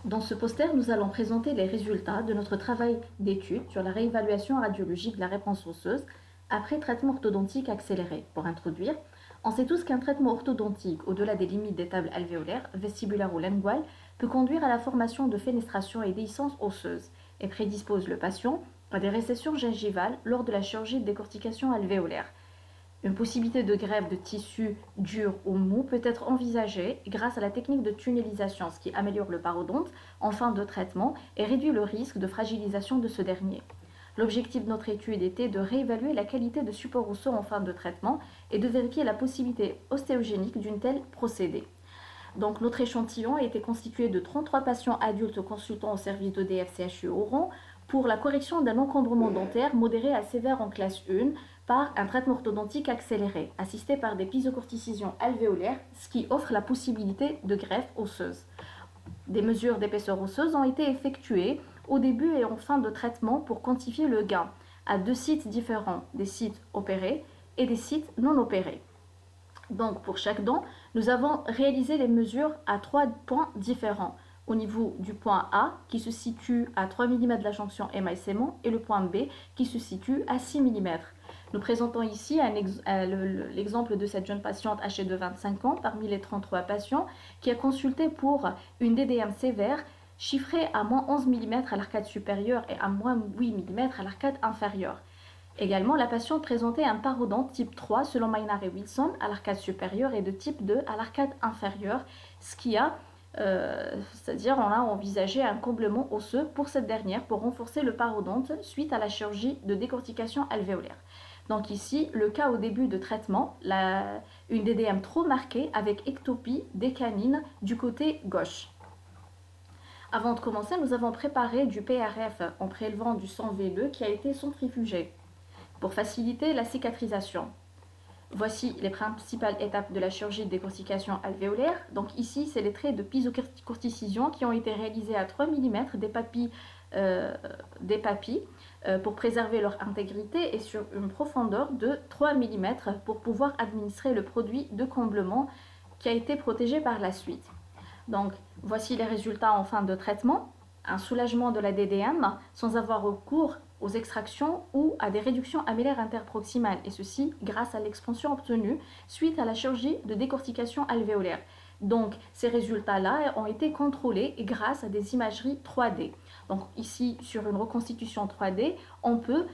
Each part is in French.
Dans ce poster, nous allons présenter les résultats de notre travail d'étude sur la réévaluation radiologique de la réponse osseuse après traitement orthodontique accéléré. Pour introduire, on sait tous qu'un traitement orthodontique au-delà des limites des tables alvéolaires, vestibulaires ou linguales peut conduire à la formation de fenestration et déhiscence osseuse et prédispose le patient à des récessions gingivales lors de la chirurgie de décortication alvéolaire. Une possibilité de greffe de tissu dur ou mou peut être envisagée grâce à la technique de tunnelisation, ce qui améliore le parodonte en fin de traitement et réduit le risque de fragilisation de ce dernier. L'objectif de notre étude était de réévaluer la qualité de support osseux en fin de traitement et de vérifier la possibilité ostéogénique d'une telle procédé. Donc, notre échantillon a été constitué de 33 patients adultes consultant au service d'EDF CHU Oran pour la correction d'un encombrement dentaire modéré à sévère en classe 1 par un traitement orthodontique accéléré, assisté par des pisocorticisions alvéolaires, ce qui offre la possibilité de greffe osseuse. Des mesures d'épaisseur osseuse ont été effectuées au début et en fin de traitement pour quantifier le gain à 2 sites différents, des sites opérés et des sites non opérés. Donc, pour chaque dent, nous avons réalisé les mesures à 3 points différents. Au niveau du point A, qui se situe à 3 mm de la jonction émail-sément, et le point B, qui se situe à 6 mm. Nous présentons ici l'exemple de cette jeune patiente âgée de 25 ans, parmi les 33 patients, qui a consulté pour une DDM sévère, chiffrée à moins 11 mm à l'arcade supérieure et à moins 8 mm à l'arcade inférieure. Également, la patiente présentait un parodonte type 3 selon Maynard et Wilson à l'arcade supérieure et de type 2 à l'arcade inférieure, ce qui a, c'est-à-dire on a envisagé un comblement osseux pour cette dernière pour renforcer le parodonte suite à la chirurgie de décortication alvéolaire. Donc ici, le cas au début de traitement, une DDM trop marquée avec ectopie des canines du côté gauche. Avant de commencer, nous avons préparé du PRF en prélevant du sang veineux qui a été centrifugé pour faciliter la cicatrisation. Voici les principales étapes de la chirurgie de décortication alvéolaire. Donc ici, c'est les traits de pisocorticision qui ont été réalisés à 3 mm des papilles pour préserver leur intégrité et sur une profondeur de 3 mm pour pouvoir administrer le produit de comblement qui a été protégé par la suite. Donc voici les résultats en fin de traitement. Un soulagement de la DDM sans avoir recours aux extractions ou à des réductions amélaires interproximales, et ceci grâce à l'expansion obtenue suite à la chirurgie de décortication alvéolaire. Donc ces résultats-là ont été contrôlés grâce à des imageries 3D. Donc ici, sur une reconstitution 3D, on peut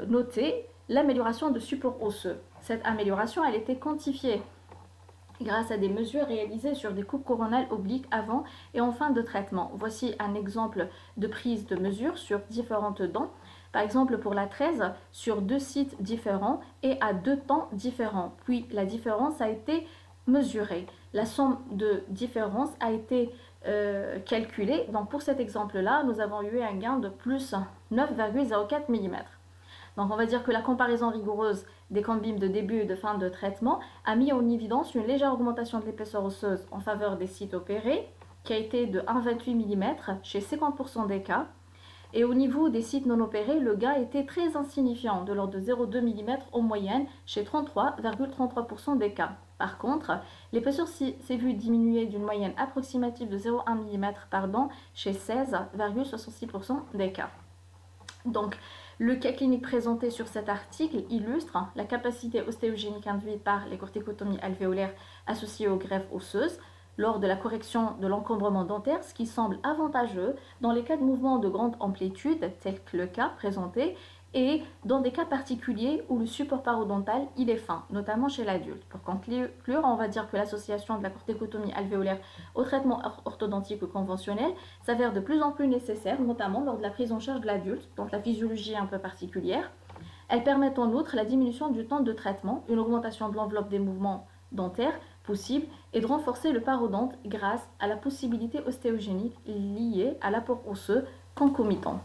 noter l'amélioration de support osseux. Cette amélioration, elle était quantifiée grâce à des mesures réalisées sur des coupes coronales obliques avant et en fin de traitement. Voici un exemple de prise de mesure sur différentes dents. Par exemple, pour la 13, sur 2 sites différents et à 2 temps différents. Puis la différence a été mesurée. La somme de différence a été calculée. Donc pour cet exemple-là, nous avons eu un gain de plus 9,04 mm. Donc on va dire que la comparaison rigoureuse des combines de début et de fin de traitement a mis en évidence une légère augmentation de l'épaisseur osseuse en faveur des sites opérés, qui a été de 1,28 mm chez 50% des cas. Et au niveau des sites non opérés, le gain était très insignifiant, de l'ordre de 0,2 mm en moyenne chez 33,33% des cas. Par contre, l'épaisseur s'est vue diminuer d'une moyenne approximative de 0,1 mm par dent chez 16,66% des cas. Donc, le cas clinique présenté sur cet article illustre la capacité ostéogénique induite par les corticotomies alvéolaires associées aux greffes osseuses lors de la correction de l'encombrement dentaire, ce qui semble avantageux dans les cas de mouvements de grande amplitude, tel que le cas présenté, et dans des cas particuliers où le support parodontal il est fin, notamment chez l'adulte. Pour conclure, on va dire que l'association de la corticotomie alvéolaire au traitement orthodontique conventionnel s'avère de plus en plus nécessaire, notamment lors de la prise en charge de l'adulte, dont la physiologie est un peu particulière. Elle permet en outre la diminution du temps de traitement, une augmentation de l'enveloppe des mouvements dentaires possible et de renforcer le parodonte grâce à la possibilité ostéogénique liée à l'apport osseux concomitant.